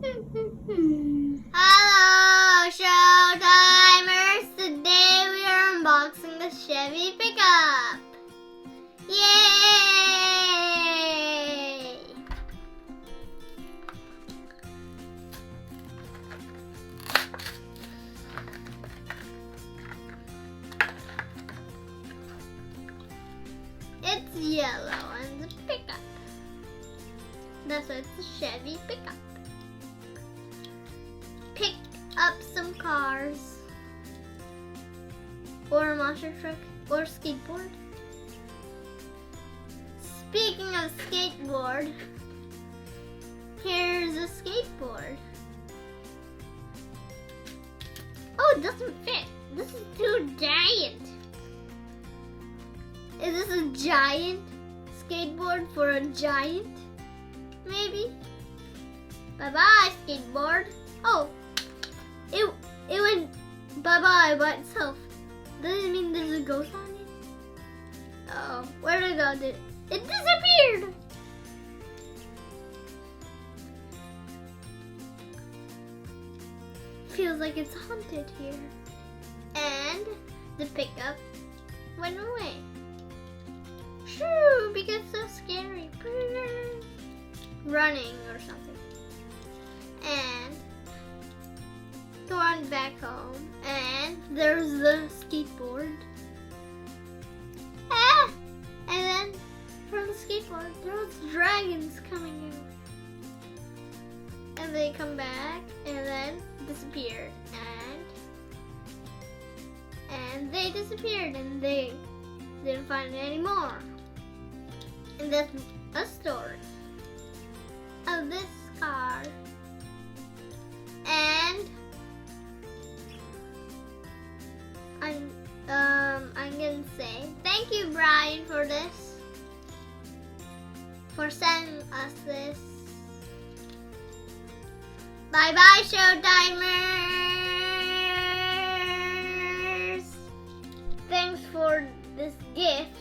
Hello, Showtimers! Today we are unboxing the Chevy pickup! Yay! It's yellow and the pickup. That's why it's a Chevy pickup. Pick up some cars, or a monster truck, or skateboard. Speaking of skateboard, here's a skateboard. Oh, it doesn't fit. This is too giant. Is this a giant skateboard for a giant? Maybe. Bye-bye, skateboard. Oh, it went bye-bye by itself. Does it mean there's a ghost on it? Oh, where'd it go? It disappeared! Feels like it's haunted here. And the pickup went away. Shoo, because it's so scary. Running or something. And going back home, and there's the skateboard. Ah! And then from the skateboard, there's dragons coming in. And they come back, and then disappeared. And they disappeared, and they didn't find it anymore. And that's a story of this car. And I'm gonna say thank you, Brian, for this, for sending us this. Bye bye, Showtimers. Thanks for this gift.